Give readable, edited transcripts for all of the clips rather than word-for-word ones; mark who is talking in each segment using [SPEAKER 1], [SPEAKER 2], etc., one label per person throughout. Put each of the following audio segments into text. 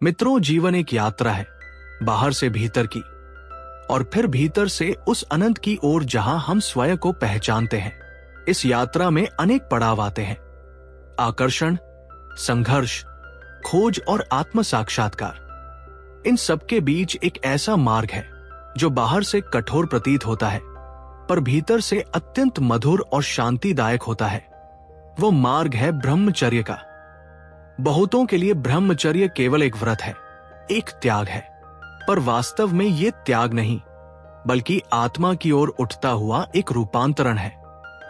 [SPEAKER 1] मित्रों, जीवन एक यात्रा है, बाहर से भीतर की, और फिर भीतर से उस अनंत की ओर जहां हम स्वयं को पहचानते हैं। इस यात्रा में अनेक पड़ाव आते हैं: आकर्षण, संघर्ष, खोज और आत्म साक्षात्कार। इन सबके बीच एक ऐसा मार्ग है जो बाहर से कठोर प्रतीत होता है पर भीतर से अत्यंत मधुर और शांतिदायक होता है। वो मार्ग है ब्रह्मचर्य का। बहुतों के लिए ब्रह्मचर्य केवल एक व्रत है, एक त्याग है, पर वास्तव में ये त्याग नहीं बल्कि आत्मा की ओर उठता हुआ एक रूपांतरण है।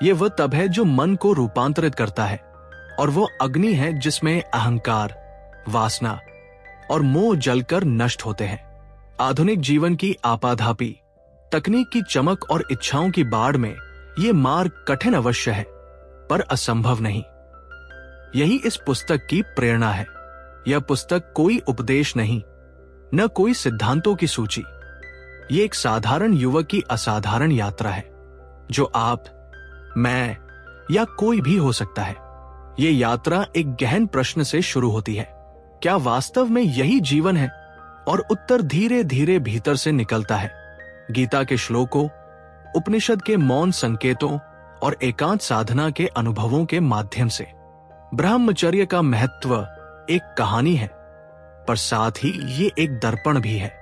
[SPEAKER 1] ये वह तब है जो मन को रूपांतरित करता है, और वो अग्नि है जिसमें अहंकार, वासना और मोह जलकर नष्ट होते हैं। आधुनिक जीवन की आपाधापी, तकनीक की चमक और इच्छाओं की बाढ़ में ये मार्ग कठिन अवश्य है पर असंभव नहीं। यही इस पुस्तक की प्रेरणा है। यह पुस्तक कोई उपदेश नहीं, न कोई सिद्धांतों की सूची। ये एक साधारण युवक की असाधारण यात्रा है जो आप, मैं या कोई भी हो सकता है। ये यात्रा एक गहन प्रश्न से शुरू होती है: क्या वास्तव में यही जीवन है? और उत्तर धीरे धीरे भीतर से निकलता है। गीता के श्लोकों, उपनिषद के मौन संकेतों और एकांत साधना के अनुभवों के माध्यम से। ब्रह्मचर्य का महत्व एक कहानी है, पर साथ ही ये एक दर्पण भी है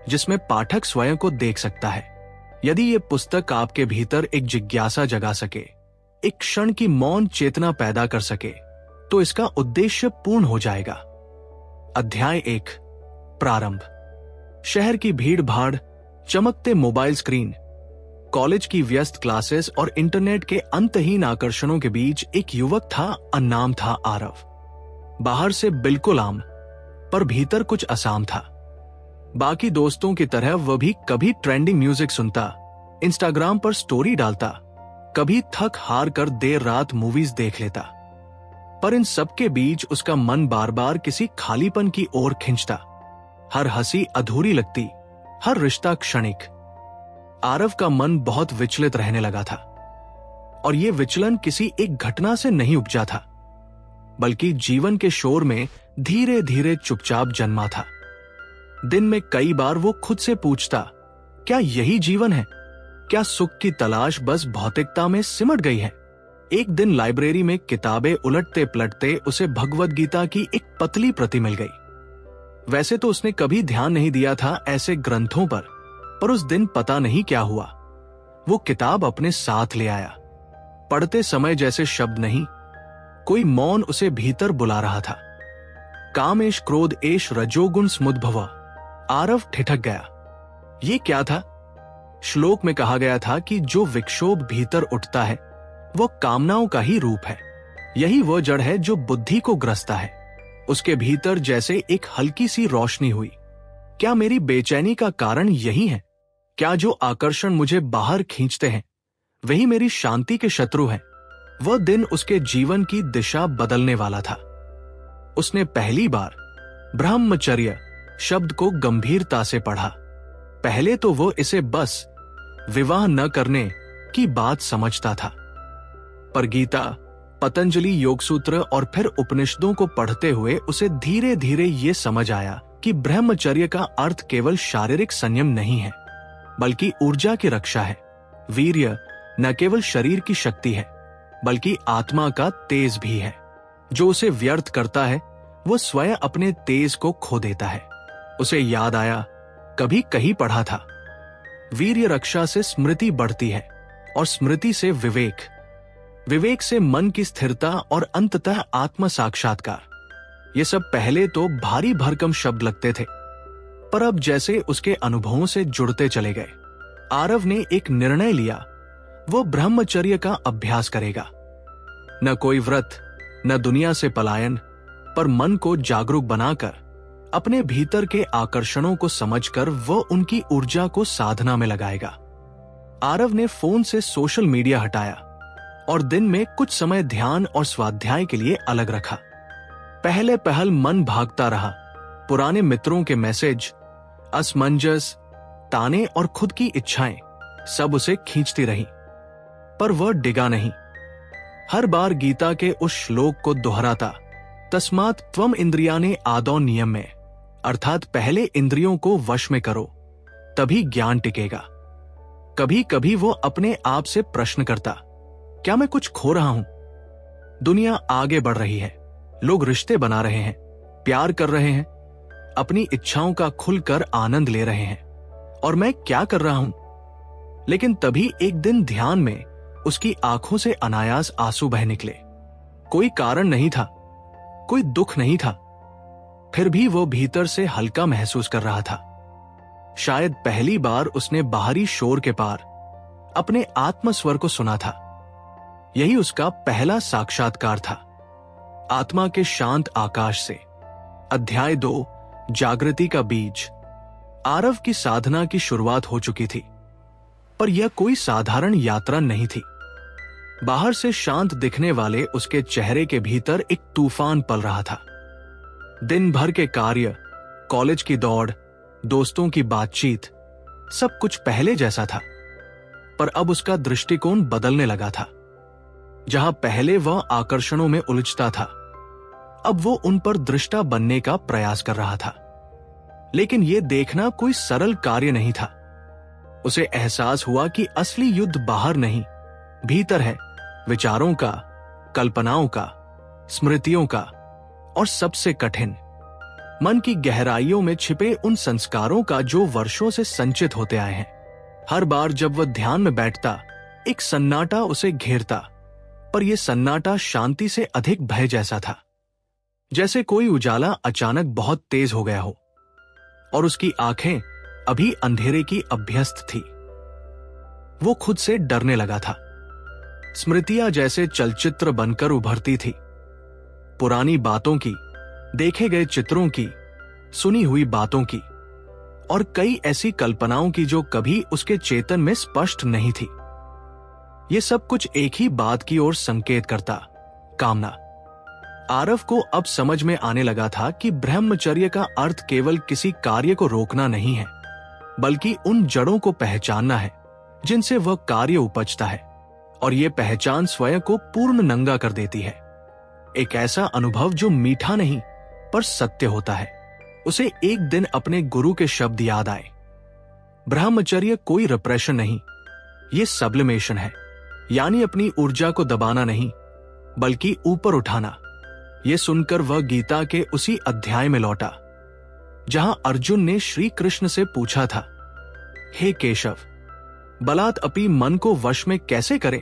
[SPEAKER 1] जिसमें पाठक स्वयं को देख सकता है। यदि ये पुस्तक आपके भीतर एक जिज्ञासा जगा सके, एक क्षण की मौन चेतना पैदा कर सके, तो इसका उद्देश्य पूर्ण हो जाएगा। अध्याय 1, प्रारंभ। शहर की भीड़ भाड़, चमकते मोबाइल स्क्रीन, कॉलेज की व्यस्त क्लासेस और इंटरनेट के अंतहीन आकर्षणों के बीच एक युवक था, नाम था आरव। बाहर से बिल्कुल आम, पर भीतर कुछ असाम था। बाकी दोस्तों की तरह वह भी कभी ट्रेंडिंग म्यूजिक सुनता, इंस्टाग्राम पर स्टोरी डालता, कभी थक हार कर देर रात मूवीज देख लेता। पर इन सबके बीच उसका मन बार बार किसी खालीपन की ओर खिंचता। हर हंसी अधूरी लगती, हर रिश्ता क्षणिक। आरव का मन बहुत विचलित रहने लगा था, और यह विचलन किसी एक घटना से नहीं उपजा था, बल्कि जीवन के शोर में धीरे धीरे चुपचाप जन्मा था। दिन में कई बार वो खुद से पूछता, क्या यही जीवन है? क्या सुख की तलाश बस भौतिकता में सिमट गई है? एक दिन लाइब्रेरी में किताबें उलटते पलटते उसे भगवद गीता की एक पतली प्रति मिल गई। वैसे तो उसने कभी ध्यान नहीं दिया था ऐसे ग्रंथों पर उस दिन पता नहीं क्या हुआ, वो किताब अपने साथ ले आया। पढ़ते समय जैसे शब्द नहीं, कोई मौन उसे भीतर बुला रहा था। कामेश क्रोध एश रजोगुण समुद्भव। आरव ठिठक गया। ये क्या था? श्लोक में कहा गया था कि जो विक्षोभ भीतर उठता है वो कामनाओं का ही रूप है। यही वह जड़ है जो बुद्धि को ग्रसता है। उसके भीतर जैसे एक हल्की सी रोशनी हुई। क्या मेरी बेचैनी का कारण यही है? क्या जो आकर्षण मुझे बाहर खींचते हैं वही मेरी शांति के शत्रु हैं? वह दिन उसके जीवन की दिशा बदलने वाला था। उसने पहली बार ब्रह्मचर्य शब्द को गंभीरता से पढ़ा। पहले तो वो इसे बस विवाह न करने की बात समझता था, पर गीता, पतंजलि योगसूत्र और फिर उपनिषदों को पढ़ते हुए उसे धीरे धीरे ये समझ आया कि ब्रह्मचर्य का अर्थ केवल शारीरिक संयम नहीं है, बल्कि ऊर्जा की रक्षा है। वीर्य न केवल शरीर की शक्ति है, बल्कि आत्मा का तेज भी है। जो उसे व्यर्थ करता है वो स्वयं अपने तेज को खो देता है। उसे याद आया, कभी कहीं पढ़ा था, वीर्य रक्षा से स्मृति बढ़ती है और स्मृति से विवेक, विवेक से मन की स्थिरता और अंततः आत्म साक्षात्कार। ये सब पहले तो भारी भरकम शब्द लगते थे, पर अब जैसे उसके अनुभवों से जुड़ते चले गए। आरव ने एक निर्णय लिया, वो ब्रह्मचर्य का अभ्यास करेगा। न कोई व्रत, न दुनिया से पलायन, पर मन को जागरूक बनाकर, अपने भीतर के आकर्षणों को समझकर वो उनकी ऊर्जा को साधना में लगाएगा। आरव ने फोन से सोशल मीडिया हटाया और दिन में कुछ समय ध्यान और स्वाध्याय के लिए अलग रखा। पहले पहल मन भागता रहा। पुराने मित्रों के मैसेज, असमंजस, ताने और खुद की इच्छाएं सब उसे खींचती रही, पर वह डिगा नहीं। हर बार गीता के उस श्लोक को दोहराता, तस्मात् त्वम इंद्रियाणे आदौ नियम्य, अर्थात पहले इंद्रियों को वश में करो, तभी ज्ञान टिकेगा। कभी कभी वो अपने आप से प्रश्न करता, क्या मैं कुछ खो रहा हूं? दुनिया आगे बढ़ रही है, लोग रिश्ते बना रहे हैं, प्यार कर रहे हैं, अपनी इच्छाओं का खुलकर आनंद ले रहे हैं, और मैं क्या कर रहा हूं? लेकिन तभी एक दिन ध्यान में उसकी आंखों से अनायास आंसू बह निकले। कोई कारण नहीं था, कोई दुख नहीं था, फिर भी वो भीतर से हल्का महसूस कर रहा था। शायद पहली बार उसने बाहरी शोर के पार अपने आत्मस्वर को सुना था। यही उसका पहला साक्षात्कार था। आत्मा के शांत आकाश से। अध्याय 2, जागृति का बीज। आरव की साधना की शुरुआत हो चुकी थी, पर यह कोई साधारण यात्रा नहीं थी। बाहर से शांत दिखने वाले उसके चेहरे के भीतर एक तूफान पल रहा था। दिन भर के कार्य, कॉलेज की दौड़, दोस्तों की बातचीत, सब कुछ पहले जैसा था, पर अब उसका दृष्टिकोण बदलने लगा था। जहां पहले वह आकर्षणों में उलझता था, अब वो उन पर दृष्टा बनने का प्रयास कर रहा था। लेकिन यह देखना कोई सरल कार्य नहीं था। उसे एहसास हुआ कि असली युद्ध बाहर नहीं, भीतर है, विचारों का, कल्पनाओं का, स्मृतियों का, और सबसे कठिन, मन की गहराइयों में छिपे उन संस्कारों का जो वर्षों से संचित होते आए हैं। हर बार जब वह ध्यान में बैठता, एक सन्नाटा उसे घेरता, पर यह सन्नाटा शांति से अधिक भय जैसा था। जैसे कोई उजाला अचानक बहुत तेज हो गया हो और उसकी आंखें अभी अंधेरे की अभ्यस्त थी। वो खुद से डरने लगा था। स्मृतियां जैसे चलचित्र बनकर उभरती थी, पुरानी बातों की, देखे गए चित्रों की, सुनी हुई बातों की, और कई ऐसी कल्पनाओं की जो कभी उसके चेतन में स्पष्ट नहीं थी। ये सब कुछ एक ही बात की ओर संकेत करता, कामना। आरव को अब समझ में आने लगा था कि ब्रह्मचर्य का अर्थ केवल किसी कार्य को रोकना नहीं है, बल्कि उन जड़ों को पहचानना है जिनसे वह कार्य उपजता है, और यह पहचान स्वयं को पूर्ण नंगा कर देती है। एक ऐसा अनुभव जो मीठा नहीं पर सत्य होता है। उसे एक दिन अपने गुरु के शब्द याद आए, ब्रह्मचर्य कोई रिप्रेशन नहीं, ये सब्लिमेशन है, यानी अपनी ऊर्जा को दबाना नहीं, बल्कि ऊपर उठाना। ये सुनकर वह गीता के उसी अध्याय में लौटा जहां अर्जुन ने श्री कृष्ण से पूछा था, हे केशव, बलात् अपि मन को वश में कैसे करे?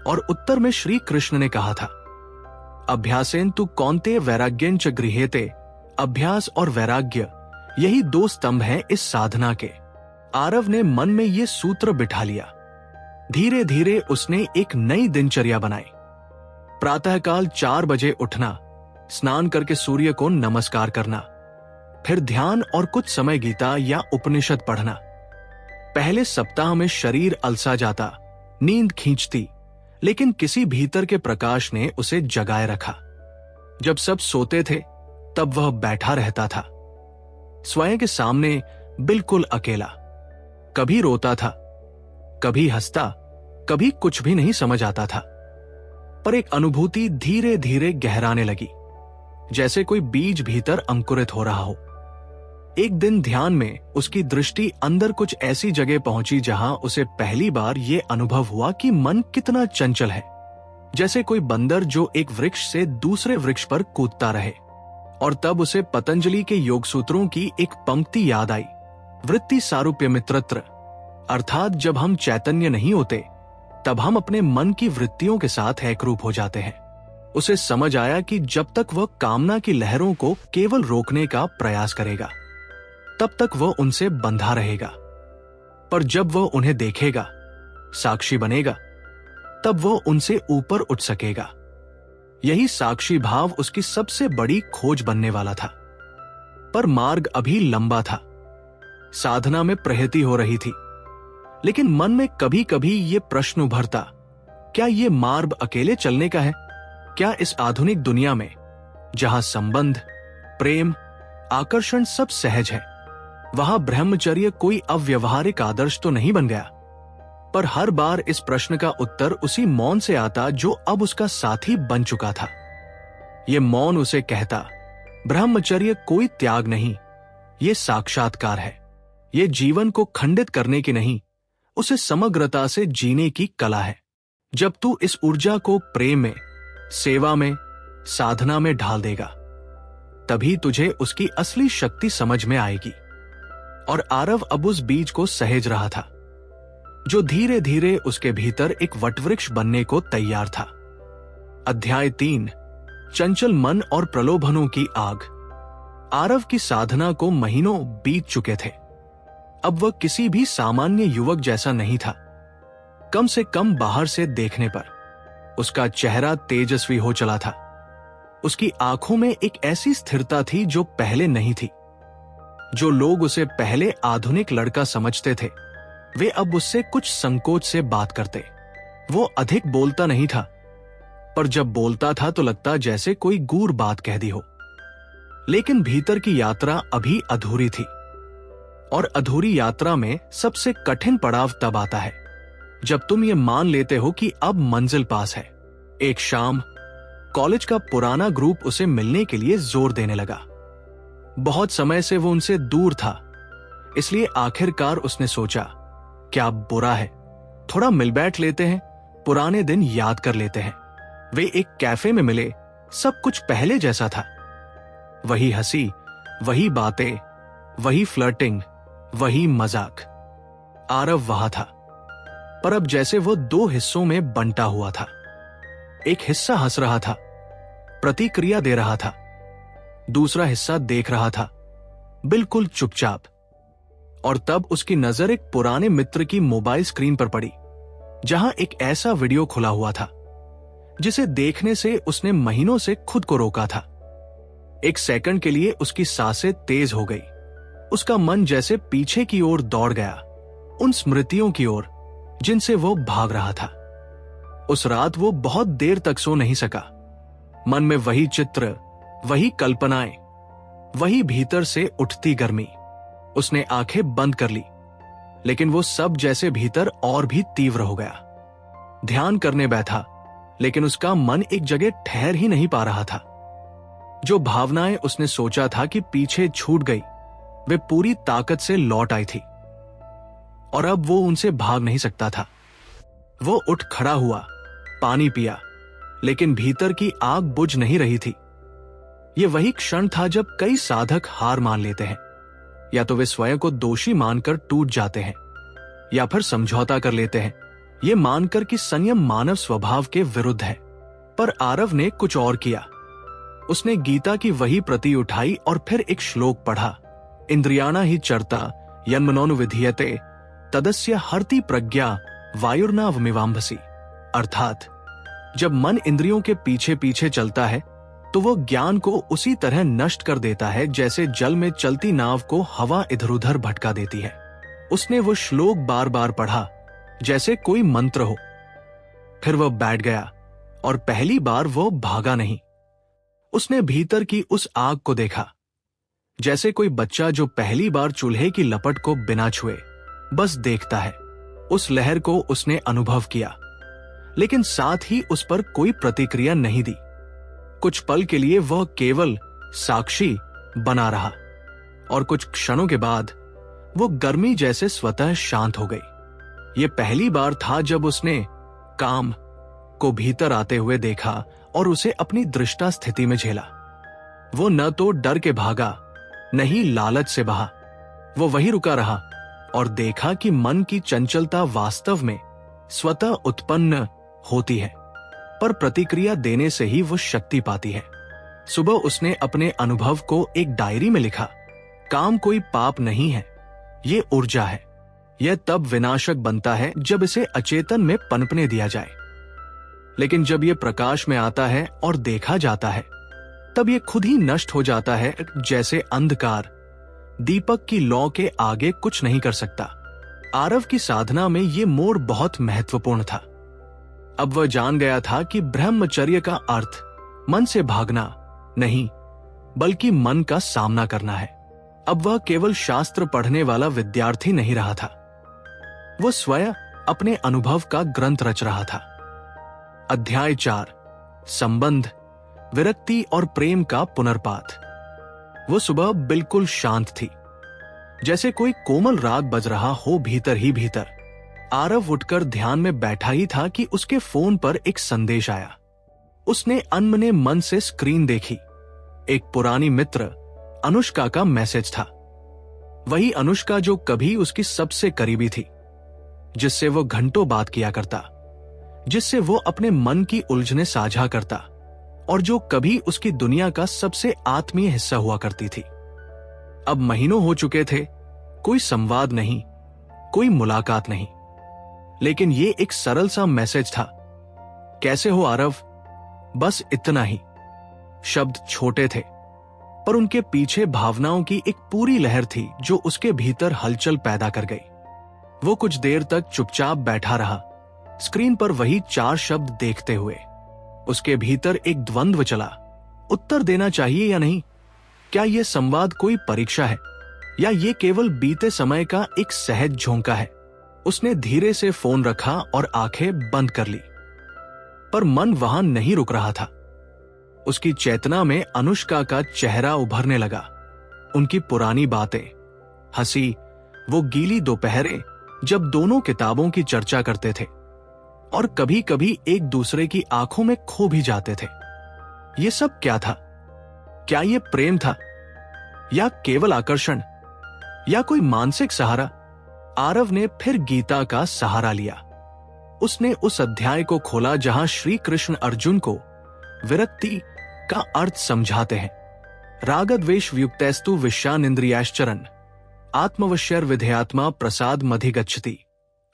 [SPEAKER 1] और उत्तर में श्री कृष्ण ने कहा था, अभ्यासेन तु कौन्तेय वैराग्यं च गृह्यते। अभ्यास और वैराग्य, यही 2 स्तंभ हैं इस साधना के। आरव ने मन में ये सूत्र बिठा लिया। धीरे धीरे उसने एक नई दिनचर्या बनाई। प्रातःकाल 4 बजे उठना, स्नान करके सूर्य को नमस्कार करना, फिर ध्यान और कुछ समय गीता या उपनिषद पढ़ना। पहले सप्ताह में शरीर अलसा जाता, नींद खींचती, लेकिन किसी भीतर के प्रकाश ने उसे जगाए रखा। जब सब सोते थे तब वह बैठा रहता था, स्वयं के सामने बिल्कुल अकेला। कभी रोता था, कभी हंसता, कभी कुछ भी नहीं समझ आता था, पर एक अनुभूति धीरे धीरे गहराने लगी, जैसे कोई बीज भीतर अंकुरित हो रहा हो। एक दिन ध्यान में उसकी दृष्टि अंदर कुछ ऐसी जगह पहुंची जहां उसे पहली बार यह अनुभव हुआ कि मन कितना चंचल है, जैसे कोई बंदर जो एक वृक्ष से दूसरे वृक्ष पर कूदता रहे। और तब उसे पतंजलि के योग सूत्रों की एक पंक्ति याद आई, वृत्ति सारूप्य मित्रत्र, अर्थात जब हम चैतन्य नहीं होते तब हम अपने मन की वृत्तियों के साथ एकरूप हो जाते हैं। उसे समझ आया कि जब तक वह कामना की लहरों को केवल रोकने का प्रयास करेगा तब तक वह उनसे बंधा रहेगा, पर जब वह उन्हें देखेगा, साक्षी बनेगा, तब वह उनसे ऊपर उठ सकेगा। यही साक्षी भाव उसकी सबसे बड़ी खोज बनने वाला था। पर मार्ग अभी लंबा था। साधना में प्रगति हो रही थी, लेकिन मन में कभी कभी ये प्रश्न उभरता, क्या ये मार्ग अकेले चलने का है? क्या इस आधुनिक दुनिया में, जहां संबंध, प्रेम, आकर्षण सब सहज है, वहां ब्रह्मचर्य कोई अव्यवहारिक आदर्श तो नहीं बन गया? पर हर बार इस प्रश्न का उत्तर उसी मौन से आता जो अब उसका साथी बन चुका था। ये मौन उसे कहता, ब्रह्मचर्य कोई त्याग नहीं, ये साक्षात्कार है। ये जीवन को खंडित करने की नहीं, उसे समग्रता से जीने की कला है। जब तू इस ऊर्जा को प्रेम में, सेवा में, साधना में ढाल देगा, तभी तुझे उसकी असली शक्ति समझ में आएगी। और आरव अब उस बीज को सहेज रहा था, जो धीरे धीरे उसके भीतर एक वटवृक्ष बनने को तैयार था। अध्याय 3, चंचल मन और प्रलोभनों की आग। आरव की साधना को महीनों बीत चुके थे। अब वह किसी भी सामान्य युवक जैसा नहीं था। कम से कम बाहर से देखने पर उसका चेहरा तेजस्वी हो चला था। उसकी आंखों में एक ऐसी स्थिरता थी जो पहले नहीं थी। जो लोग उसे पहले आधुनिक लड़का समझते थे, वे अब उससे कुछ संकोच से बात करते। वो अधिक बोलता नहीं था, पर जब बोलता था तो लगता जैसे कोई गूढ़ बात कह दी हो। लेकिन भीतर की यात्रा अभी अधूरी थी, और अधूरी यात्रा में सबसे कठिन पड़ाव तब आता है जब तुम ये मान लेते हो कि अब मंजिल पास है। एक शाम कॉलेज का पुराना ग्रुप उसे मिलने के लिए जोर देने लगा। बहुत समय से वो उनसे दूर था, इसलिए आखिरकार उसने सोचा, क्या बुरा है, थोड़ा मिल बैठ लेते हैं, पुराने दिन याद कर लेते हैं। वे एक कैफे में मिले। सब कुछ पहले जैसा था। वही हंसी, वही बातें, वही फ्लर्टिंग, वही मजाक। आरव वहां था, पर अब जैसे वो दो हिस्सों में बंटा हुआ था। एक हिस्सा हंस रहा था, प्रतिक्रिया दे रहा था। दूसरा हिस्सा देख रहा था, बिल्कुल चुपचाप। और तब उसकी नजर एक पुराने मित्र की मोबाइल स्क्रीन पर पड़ी, जहां एक ऐसा वीडियो खुला हुआ था जिसे देखने से उसने महीनों से खुद को रोका था। एक सेकंड के लिए उसकी सांसें तेज हो गई। उसका मन जैसे पीछे की ओर दौड़ गया, उन स्मृतियों की ओर जिनसे वो भाग रहा था। उस रात वो बहुत देर तक सो नहीं सका। मन में वही चित्र, वही कल्पनाएं, वही भीतर से उठती गर्मी। उसने आंखें बंद कर ली, लेकिन वो सब जैसे भीतर और भी तीव्र हो गया। ध्यान करने बैठा, लेकिन उसका मन एक जगह ठहर ही नहीं पा रहा था। जो भावनाएं उसने सोचा था कि पीछे छूट गई, वे पूरी ताकत से लौट आई थी, और अब वो उनसे भाग नहीं सकता था। वो उठ खड़ा हुआ, पानी पिया, लेकिन भीतर की आग बुझ नहीं रही थी। ये वही क्षण था जब कई साधक हार मान लेते हैं। या तो वे स्वयं को दोषी मानकर टूट जाते हैं, या फिर समझौता कर लेते हैं, ये मानकर कि संयम मानव स्वभाव के विरुद्ध है। पर आरव ने कुछ और किया। उसने गीता की वही प्रति उठाई और फिर एक श्लोक पढ़ा, इंद्रियाणा ही चरता यन्मनोनुविधीयते तदस्य हरति प्रज्ञा वायुर्नावमिवाम्भसि। अर्थात जब मन इंद्रियों के पीछे पीछे चलता है तो वो ज्ञान को उसी तरह नष्ट कर देता है जैसे जल में चलती नाव को हवा इधर उधर भटका देती है। उसने वो श्लोक बार बार पढ़ा जैसे कोई मंत्र हो। फिर वह बैठ गया और पहली बार वो भागा नहीं। उसने भीतर की उस आग को देखा, जैसे कोई बच्चा जो पहली बार चूल्हे की लपट को बिना छुए बस देखता है। उस लहर को उसने अनुभव किया, लेकिन साथ ही उस पर कोई प्रतिक्रिया नहीं दी। कुछ पल के लिए वह केवल साक्षी बना रहा, और कुछ क्षणों के बाद वो गर्मी जैसे स्वतः शांत हो गई। ये पहली बार था जब उसने काम को भीतर आते हुए देखा और उसे अपनी दृष्टा स्थिति में झेला। वो न तो डर के भागा, न ही लालच से बहा। वो वही रुका रहा और देखा कि मन की चंचलता वास्तव में स्वतः उत्पन्न होती है, पर प्रतिक्रिया देने से ही वो शक्ति पाती है। सुबह उसने अपने अनुभव को एक डायरी में लिखा। काम कोई पाप नहीं है, ये ऊर्जा है। यह तब विनाशक बनता है जब इसे अचेतन में पनपने दिया जाए, लेकिन जब यह प्रकाश में आता है और देखा जाता है, तब यह खुद ही नष्ट हो जाता है। जैसे अंधकार दीपक की लौ के आगे कुछ नहीं कर सकता। आरव की साधना में यह मोड़ बहुत महत्वपूर्ण था। अब वह जान गया था कि ब्रह्मचर्य का अर्थ मन से भागना नहीं, बल्कि मन का सामना करना है। अब वह केवल शास्त्र पढ़ने वाला विद्यार्थी नहीं रहा था, वो स्वयं अपने अनुभव का ग्रंथ रच रहा था। अध्याय 4, संबंध, विरक्ति और प्रेम का पुनर्पात। वो सुबह बिल्कुल शांत थी। जैसे कोई कोमल राग बज रहा हो भीतर ही भीतर। आरव उठकर ध्यान में बैठा ही था कि उसके फोन पर एक संदेश आया। उसने अनमने मन से स्क्रीन देखी। एक पुरानी मित्र अनुष्का का मैसेज था। वही अनुष्का जो कभी उसकी सबसे करीबी थी, जिससे वो घंटों बात किया करता, जिससे वो अपने मन की उलझने साझा करता और जो कभी उसकी दुनिया का सबसे आत्मीय हिस्सा हुआ करती थी। अब महीनों हो चुके थे, कोई संवाद नहीं, कोई मुलाकात नहीं, लेकिन ये एक सरल सा मैसेज था। कैसे हो आरव? बस इतना ही। शब्द छोटे थे, पर उनके पीछे भावनाओं की एक पूरी लहर थी जो उसके भीतर हलचल पैदा कर गई। वो कुछ देर तक चुपचाप बैठा रहा, स्क्रीन पर वही 4 शब्द देखते हुए। उसके भीतर एक द्वंद्व चला, उत्तर देना चाहिए या नहीं। क्या यह संवाद कोई परीक्षा है या ये केवल बीते समय का एक सहज झोंका है? उसने धीरे से फोन रखा और आंखें बंद कर ली, पर मन वहां नहीं रुक रहा था। उसकी चेतना में अनुष्का का चेहरा उभरने लगा। उनकी पुरानी बातें, हंसी, वो गीली दोपहरें जब दोनों किताबों की चर्चा करते थे और कभी कभी एक दूसरे की आंखों में खो भी जाते थे। ये सब क्या था? क्या ये प्रेम था या केवल आकर्षण या कोई मानसिक सहारा? आरव ने फिर गीता का सहारा लिया। उसने उस अध्याय को खोला जहां श्री कृष्ण अर्जुन को विरक्ति का अर्थ समझाते हैं। रागद्वेष व्युक्तैस्तु विषयानिंद्रियाश्चरन् आत्मवश्यर विधेयात्मा प्रसाद मधिगच्छति।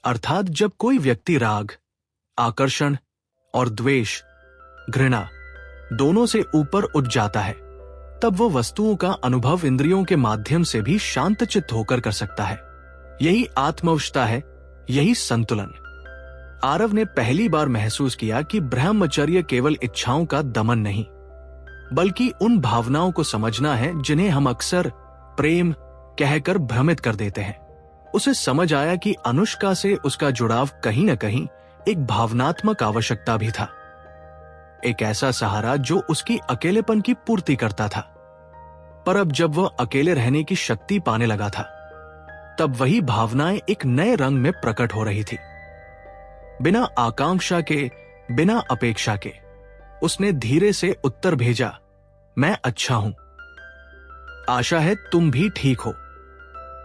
[SPEAKER 1] अर्थात जब कोई व्यक्ति राग, आकर्षण और द्वेष, घृणा दोनों से ऊपर उठ जाता है, तब वो वस्तुओं का अनुभव इंद्रियों के माध्यम से भी शांतचित्त होकर कर सकता है। यही आत्मवशता है, यही संतुलन। आरव ने पहली बार महसूस किया कि ब्रह्मचर्य केवल इच्छाओं का दमन नहीं, बल्कि उन भावनाओं को समझना है जिन्हें हम अक्सर प्रेम कहकर भ्रमित कर देते हैं। उसे समझ आया कि अनुष्का से उसका जुड़ाव कहीं न कहीं एक भावनात्मक आवश्यकता भी था, एक ऐसा सहारा जो उसकी अकेलेपन की पूर्ति करता था। पर अब जब वह अकेले रहने की शक्ति पाने लगा था, तब वही भावनाएं एक नए रंग में प्रकट हो रही थी। बिना आकांक्षा के, बिना अपेक्षा के उसने धीरे से उत्तर भेजा, मैं अच्छा हूं, आशा है तुम भी ठीक हो।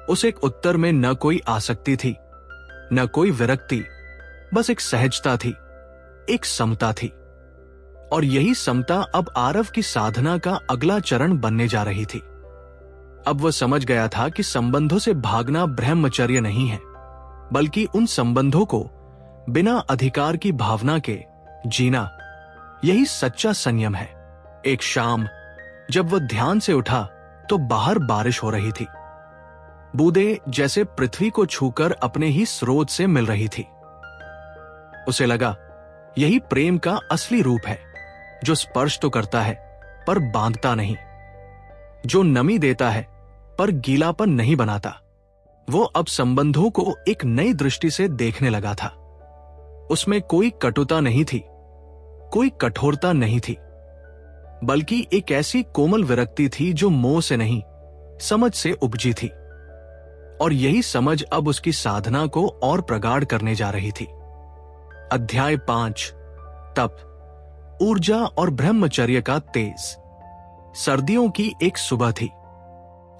[SPEAKER 1] उस एक उत्तर में न कोई आसक्ति थी, न कोई विरक्ति, बस एक सहजता थी, एक समता थी। और यही समता अब आरव की साधना का अगला चरण बनने जा रही थी। अब वह समझ गया था कि संबंधों से भागना ब्रह्मचर्य नहीं है, बल्कि उन संबंधों को बिना अधिकार की भावना के जीना, यही सच्चा संयम है। एक शाम जब वह ध्यान से उठा तो बाहर बारिश हो रही थी। बूंदें जैसे पृथ्वी को छूकर अपने ही स्रोत से मिल रही थी। उसे लगा यही प्रेम का असली रूप है, जो स्पर्श तो करता है पर बांधता नहीं, जो नमी देता है पर गीलापन नहीं बनाता। वो अब संबंधों को एक नई दृष्टि से देखने लगा था। उसमें कोई कटुता नहीं थी, कोई कठोरता नहीं थी, बल्कि एक ऐसी कोमल विरक्ति थी जो मोह से नहीं, समझ से उपजी थी। और यही समझ अब उसकी साधना को और प्रगाढ़ करने जा रही थी। अध्याय 5, तप, ऊर्जा और ब्रह्मचर्य का तेज। सर्दियों की एक सुबह थी।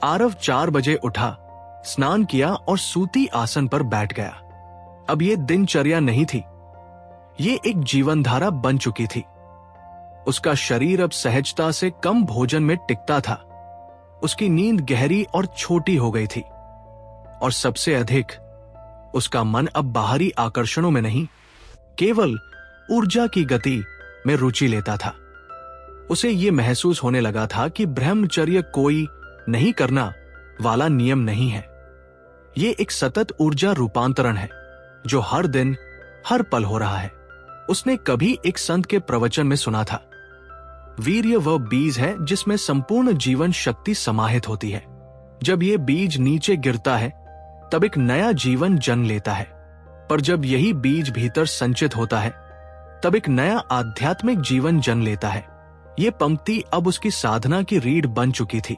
[SPEAKER 1] आरव 4 बजे उठा, स्नान किया और सूती आसन पर बैठ गया। अब ये दिनचर्या नहीं थी, ये एक जीवनधारा बन चुकी थी। उसका शरीर अब सहजता से कम भोजन में टिकता था। उसकी नींद गहरी और छोटी हो गई थी। और सबसे अधिक, उसका मन अब बाहरी आकर्षणों में नहीं, केवल ऊर्जा की गति में रुचि लेता था। उसे यह महसूस होने लगा था कि ब्रह्मचर्य कोई नहीं करना वाला नियम नहीं है। ये एक सतत ऊर्जा रूपांतरण है जो हर दिन, हर पल हो रहा है। उसने कभी एक संत के प्रवचन में सुना था, वीर्य वह बीज है जिसमें संपूर्ण जीवन शक्ति समाहित होती है। जब यह बीज नीचे गिरता है तब एक नया जीवन जन्म लेता है, पर जब यही बीज भीतर संचित होता है तब एक नया आध्यात्मिक जीवन जन्म लेता है। यह पंक्ति अब उसकी साधना की रीढ़ बन चुकी थी।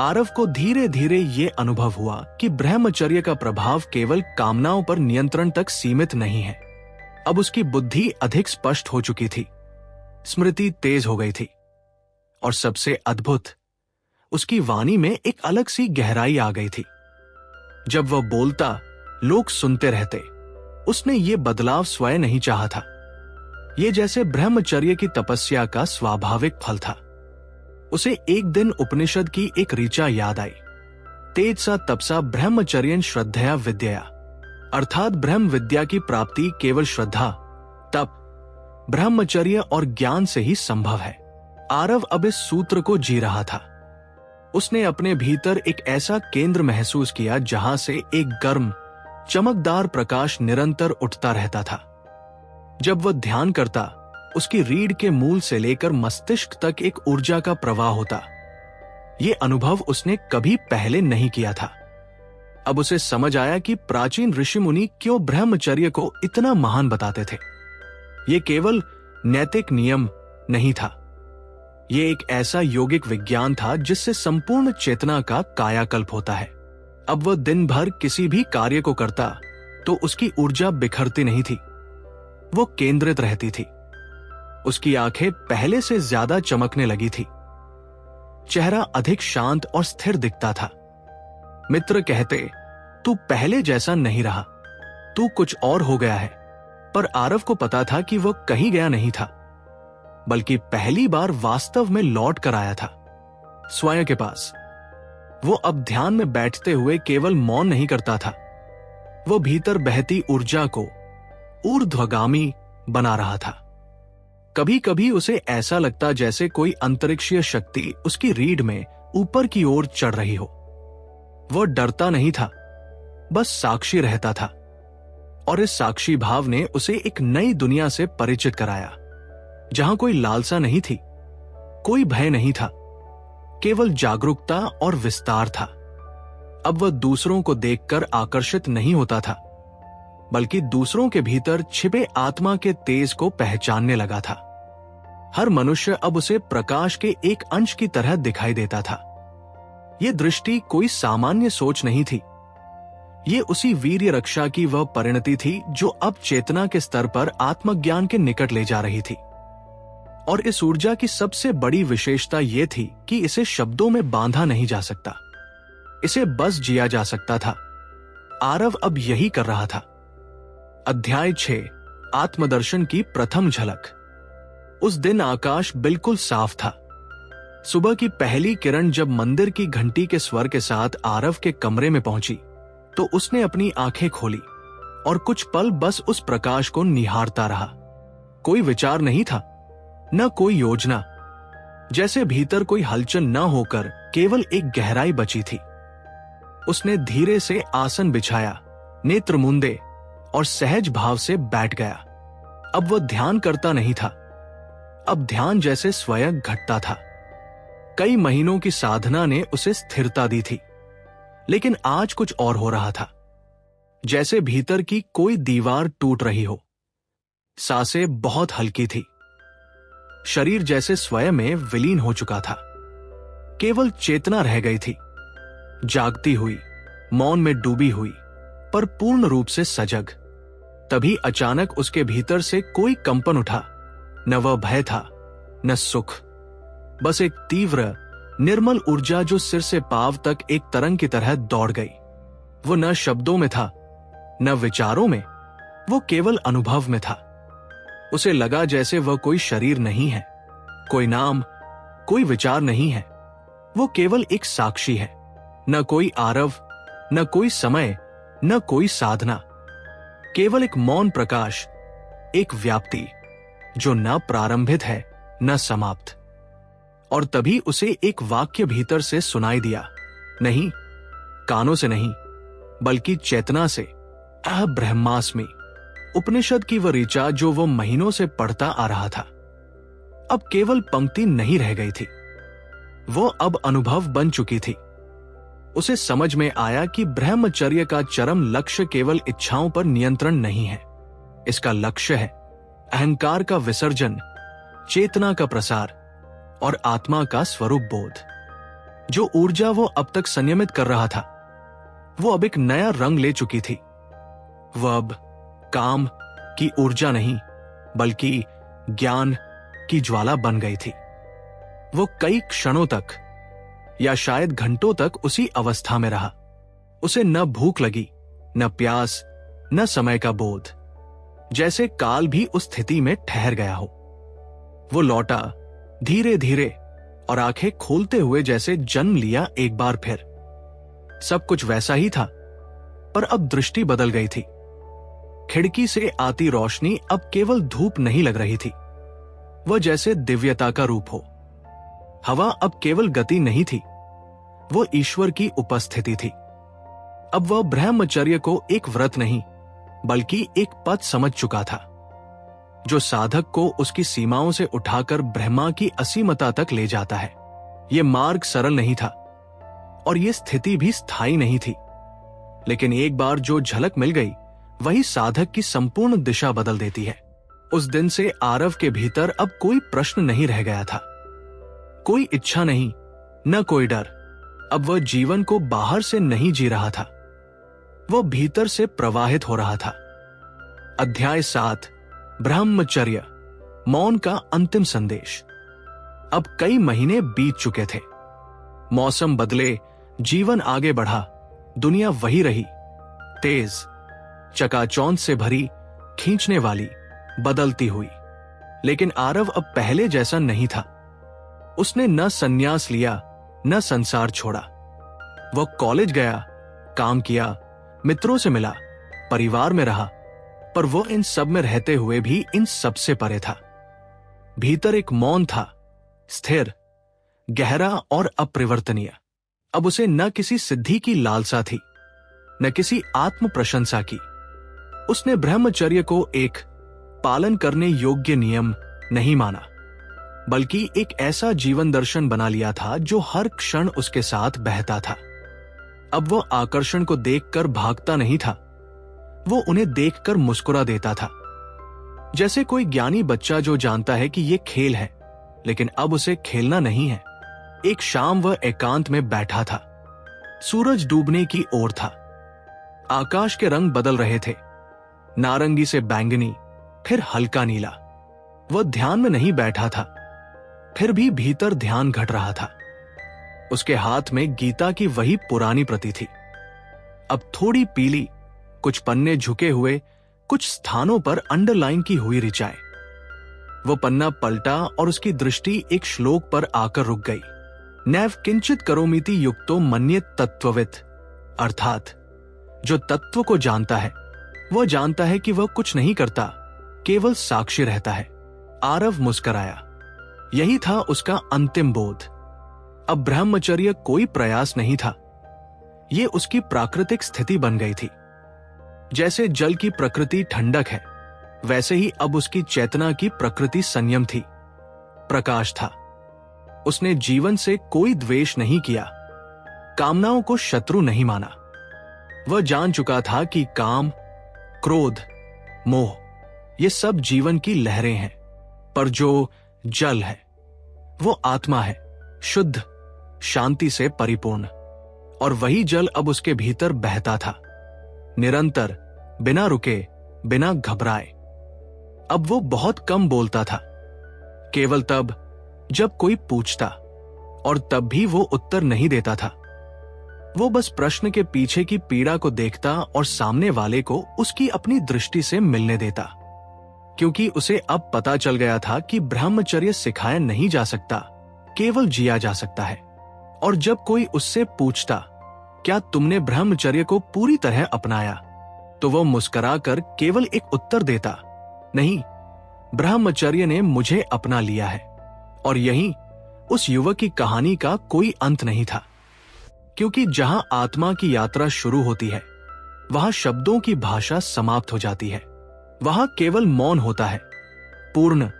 [SPEAKER 1] आरव को धीरे धीरे ये अनुभव हुआ कि ब्रह्मचर्य का प्रभाव केवल कामनाओं पर नियंत्रण तक सीमित नहीं है। अब उसकी बुद्धि अधिक स्पष्ट हो चुकी थी, स्मृति तेज हो गई थी, और सबसे अद्भुत, उसकी वाणी में एक अलग सी गहराई आ गई थी। जब वह बोलता, लोग सुनते रहते। उसने ये बदलाव स्वयं नहीं चाहा था। ये जैसे ब्रह्मचर्य की तपस्या का स्वाभाविक फल था। उसे एक दिन उपनिषद की एक ऋचा याद आई, तेज सा तपसा ब्रह्मचर्यन श्रद्धया विद्या, अर्थात ब्रह्म विद्या की प्राप्ति केवल श्रद्धा, तप, ब्रह्मचर्य और ज्ञान से ही संभव है। आरव अब इस सूत्र को जी रहा था। उसने अपने भीतर एक ऐसा केंद्र महसूस किया जहां से एक गर्म, चमकदार प्रकाश निरंतर उठता रहता था। जब वह ध्यान करता, उसकी रीढ़ के मूल से लेकर मस्तिष्क तक एक ऊर्जा का प्रवाह होता। यह अनुभव उसने कभी पहले नहीं किया था। अब उसे समझ आया कि प्राचीन ऋषि मुनि क्यों ब्रह्मचर्य को इतना महान बताते थे। यह केवल नैतिक नियम नहीं था, यह एक ऐसा यौगिक विज्ञान था जिससे संपूर्ण चेतना का कायाकल्प होता है। अब वह दिन भर किसी भी कार्य को करता तो उसकी ऊर्जा बिखरती नहीं थी, वो केंद्रित रहती थी। उसकी आंखें पहले से ज्यादा चमकने लगी थी, चेहरा अधिक शांत और स्थिर दिखता था। मित्र कहते, तू पहले जैसा नहीं रहा, तू कुछ और हो गया है। पर आरव को पता था कि वह कहीं गया नहीं था, बल्कि पहली बार वास्तव में लौट कर आया था, स्वयं के पास। वो अब ध्यान में बैठते हुए केवल मौन नहीं करता था, वो भीतर बहती ऊर्जा को ऊर्ध्वगामी बना रहा था। कभी कभी उसे ऐसा लगता जैसे कोई अंतरिक्षीय शक्ति उसकी रीढ़ में ऊपर की ओर चढ़ रही हो। वह डरता नहीं था, बस साक्षी रहता था, और इस साक्षी भाव ने उसे एक नई दुनिया से परिचित कराया, जहां कोई लालसा नहीं थी, कोई भय नहीं था, केवल जागरूकता और विस्तार था। अब वह दूसरों को देखकर आकर्षित नहीं होता था, बल्कि दूसरों के भीतर छिपे आत्मा के तेज को पहचानने लगा था। हर मनुष्य अब उसे प्रकाश के एक अंश की तरह दिखाई देता था। यह दृष्टि कोई सामान्य सोच नहीं थी, ये उसी वीर्य रक्षा की वह परिणति थी जो अब चेतना के स्तर पर आत्मज्ञान के निकट ले जा रही थी। और इस ऊर्जा की सबसे बड़ी विशेषता यह थी कि इसे शब्दों में बांधा नहीं जा सकता, इसे बस जिया जा सकता था। आरव अब यही कर रहा था। अध्याय 6, आत्मदर्शन की प्रथम झलक। उस दिन आकाश बिल्कुल साफ था। सुबह की पहली किरण जब मंदिर की घंटी के स्वर के साथ आरव के कमरे में पहुंची तो उसने अपनी आंखें खोली और कुछ पल बस उस प्रकाश को निहारता रहा। कोई विचार नहीं था, न कोई योजना, जैसे भीतर कोई हलचल न होकर केवल एक गहराई बची थी। उसने धीरे से आसन बिछाया, नेत्र मूंदे और सहज भाव से बैठ गया। अब वह ध्यान करता नहीं था, अब ध्यान जैसे स्वयं घटता था। कई महीनों की साधना ने उसे स्थिरता दी थी, लेकिन आज कुछ और हो रहा था, जैसे भीतर की कोई दीवार टूट रही हो। सांसें बहुत हल्की थी, शरीर जैसे स्वयं में विलीन हो चुका था। केवल चेतना रह गई थी, जागती हुई, मौन में डूबी हुई, पर पूर्ण रूप से सजग। तभी अचानक उसके भीतर से कोई कंपन उठा। न वह भय था, न सुख, बस एक तीव्र निर्मल ऊर्जा जो सिर से पांव तक एक तरंग की तरह दौड़ गई। वो न शब्दों में था, न विचारों में, वो केवल अनुभव में था। उसे लगा जैसे वह कोई शरीर नहीं है, कोई नाम, कोई विचार नहीं है, वो केवल एक साक्षी है। न कोई आरव, न कोई समय, न कोई साधना, केवल एक मौन प्रकाश, एक व्याप्ति जो न प्रारंभित है न समाप्त। और तभी उसे एक वाक्य भीतर से सुनाई दिया, नहीं कानों से नहीं, बल्कि चेतना से, ब्रह्मास्मि, उपनिषद की वह ऋचा जो वो महीनों से पढ़ता आ रहा था। अब केवल पंक्ति नहीं रह गई थी, वो अब अनुभव बन चुकी थी। उसे समझ में आया कि ब्रह्मचर्य का चरम लक्ष्य केवल इच्छाओं पर नियंत्रण नहीं है, इसका लक्ष्य है अहंकार का विसर्जन, चेतना का प्रसार और आत्मा का स्वरूप बोध। जो ऊर्जा वो अब तक संयमित कर रहा था, वो अब एक नया रंग ले चुकी थी। वह अब काम की ऊर्जा नहीं, बल्कि ज्ञान की ज्वाला बन गई थी। वो कई क्षणों तक या शायद घंटों तक उसी अवस्था में रहा। उसे न भूख लगी, न प्यास, न समय का बोध, जैसे काल भी उस स्थिति में ठहर गया हो। वो लौटा धीरे धीरे और आंखें खोलते हुए जैसे जन्म लिया एक बार फिर। सब कुछ वैसा ही था, पर अब दृष्टि बदल गई थी। खिड़की से आती रोशनी अब केवल धूप नहीं लग रही थी, वह जैसे दिव्यता का रूप हो। हवा अब केवल गति नहीं थी, वो ईश्वर की उपस्थिति थी। अब वह ब्रह्मचर्य को एक व्रत नहीं, बल्कि एक पथ समझ चुका था, जो साधक को उसकी सीमाओं से उठाकर ब्रह्मा की असीमता तक ले जाता है। यह मार्ग सरल नहीं था और यह स्थिति भी स्थायी नहीं थी, लेकिन एक बार जो झलक मिल गई, वही साधक की संपूर्ण दिशा बदल देती है। उस दिन से आरव के भीतर अब कोई प्रश्न नहीं रह गया था, कोई इच्छा नहीं, न कोई डर। अब वह जीवन को बाहर से नहीं जी रहा था, वह भीतर से प्रवाहित हो रहा था। अध्याय 7, ब्रह्मचर्य, मौन का अंतिम संदेश। अब कई महीने बीत चुके थे। मौसम बदले, जीवन आगे बढ़ा, दुनिया वही रही, तेज, चकाचौंध से भरी, खींचने वाली, बदलती हुई। लेकिन आरव अब पहले जैसा नहीं था। उसने न संन्यास लिया, न संसार छोड़ा। वह कॉलेज गया, काम किया, मित्रों से मिला, परिवार में रहा, पर वो इन सब में रहते हुए भी इन सब से परे था। भीतर एक मौन था, स्थिर, गहरा और अपरिवर्तनीय। अब उसे न किसी सिद्धि की लालसा थी, न किसी आत्म प्रशंसा की। उसने ब्रह्मचर्य को एक पालन करने योग्य नियम नहीं माना, बल्कि एक ऐसा जीवन दर्शन बना लिया था जो हर क्षण उसके साथ बहता था। अब वो आकर्षण को देखकर भागता नहीं था, वो उन्हें देखकर मुस्कुरा देता था, जैसे कोई ज्ञानी बच्चा जो जानता है कि ये खेल है, लेकिन अब उसे खेलना नहीं है। एक शाम वह एकांत में बैठा था। सूरज डूबने की ओर था। आकाश के रंग बदल रहे थे, नारंगी से बैंगनी, फिर हल्का नीला। वह ध्यान में नहीं बैठा था, फिर भी भीतर ध्यान घट रहा था। उसके हाथ में गीता की वही पुरानी प्रति थी, अब थोड़ी पीली, कुछ पन्ने झुके हुए, कुछ स्थानों पर अंडरलाइन की हुई ऋचाएं। वो पन्ना पलटा और उसकी दृष्टि एक श्लोक पर आकर रुक गई। नैव किंचित करोमीति युक्तो मन्येत तत्ववित्, अर्थात जो तत्व को जानता है, वह जानता है कि वह कुछ नहीं करता, केवल साक्षी रहता है। आरव मुस्कराया। यही था उसका अंतिम बोध। अब ब्रह्मचर्य कोई प्रयास नहीं था, यह उसकी प्राकृतिक स्थिति बन गई थी। जैसे जल की प्रकृति ठंडक है, वैसे ही अब उसकी चेतना की प्रकृति संयम थी, प्रकाश था। उसने जीवन से कोई द्वेष नहीं किया, कामनाओं को शत्रु नहीं माना। वह जान चुका था कि काम, क्रोध, मोह, ये सब जीवन की लहरें हैं, पर जो जल है वो आत्मा है, शुद्ध, शांति से परिपूर्ण। और वही जल अब उसके भीतर बहता था, निरंतर, बिना रुके, बिना घबराए। अब वो बहुत कम बोलता था, केवल तब जब कोई पूछता, और तब भी वो उत्तर नहीं देता था। वो बस प्रश्न के पीछे की पीड़ा को देखता और सामने वाले को उसकी अपनी दृष्टि से मिलने देता, क्योंकि उसे अब पता चल गया था कि ब्रह्मचर्य सिखाया नहीं जा सकता, केवल जिया जा सकता है। और जब कोई उससे पूछता, क्या तुमने ब्रह्मचर्य को पूरी तरह अपनाया, तो वह मुस्कुराकर केवल एक उत्तर देता, नहीं, ब्रह्मचर्य ने मुझे अपना लिया है। और यही उस युवक की कहानी का कोई अंत नहीं था, क्योंकि जहां आत्मा की यात्रा शुरू होती है, वहां शब्दों की भाषा समाप्त हो जाती है। वहां केवल मौन होता है, पूर्ण,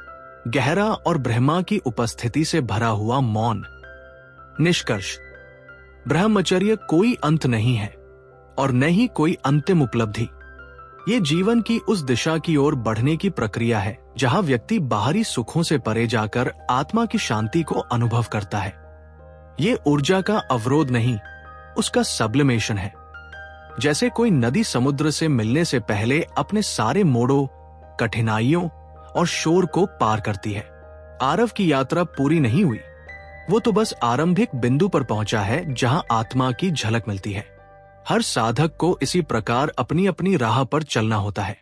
[SPEAKER 1] गहरा और ब्रह्मा की उपस्थिति से भरा हुआ मौन। निष्कर्ष, ब्रह्मचर्य कोई अंत नहीं है और न ही कोई अंतिम उपलब्धि। ये जीवन की उस दिशा की ओर बढ़ने की प्रक्रिया है जहां व्यक्ति बाहरी सुखों से परे जाकर आत्मा की शांति को अनुभव करता है। ये ऊर्जा का अवरोध नहीं, उसका सब्लिमेशन है। जैसे कोई नदी समुद्र से मिलने से पहले अपने सारे मोड़ों, कठिनाइयों और शोर को पार करती है। आरव की यात्रा पूरी नहीं हुई, वो तो बस आरंभिक बिंदु पर पहुंचा है जहां आत्मा की झलक मिलती है। हर साधक को इसी प्रकार अपनी अपनी राह पर चलना होता है,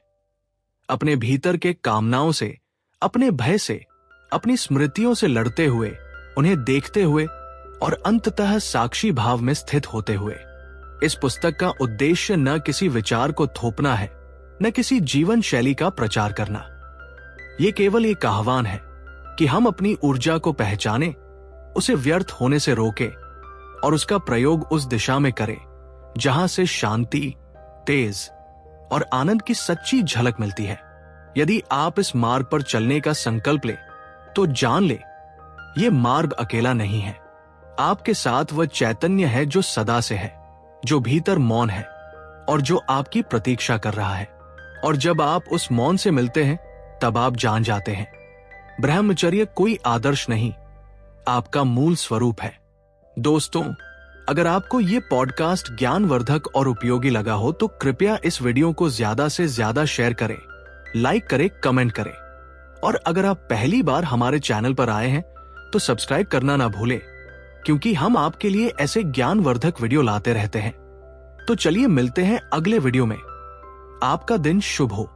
[SPEAKER 1] अपने भीतर के कामनाओं से, अपने भय से, अपनी स्मृतियों से लड़ते हुए, उन्हें देखते हुए और अंततः साक्षी भाव में स्थित होते हुए। इस पुस्तक का उद्देश्य न किसी विचार को थोपना है, न किसी जीवन शैली का प्रचार करना। यह केवल एक आह्वान है कि हम अपनी ऊर्जा को पहचानें, उसे व्यर्थ होने से रोकें और उसका प्रयोग उस दिशा में करें जहां से शांति, तेज और आनंद की सच्ची झलक मिलती है। यदि आप इस मार्ग पर चलने का संकल्प ले तो जान ले, यह मार्ग अकेला नहीं है। आपके साथ वह चैतन्य है जो सदा से है, जो भीतर मौन है और जो आपकी प्रतीक्षा कर रहा है। और जब आप उस मौन से मिलते हैं तब आप जान जाते हैं, ब्रह्मचर्य कोई आदर्श नहीं, आपका मूल स्वरूप है। दोस्तों, अगर आपको ये पॉडकास्ट ज्ञानवर्धक और उपयोगी लगा हो तो कृपया इस वीडियो को ज्यादा से ज्यादा शेयर करें, लाइक करें, कमेंट करें। और अगर आप पहली बार हमारे चैनल पर आए हैं तो सब्सक्राइब करना ना भूलें, क्योंकि हम आपके लिए ऐसे ज्ञानवर्धक वीडियो लाते रहते हैं। तो चलिए मिलते हैं अगले वीडियो में। आपका दिन शुभ हो।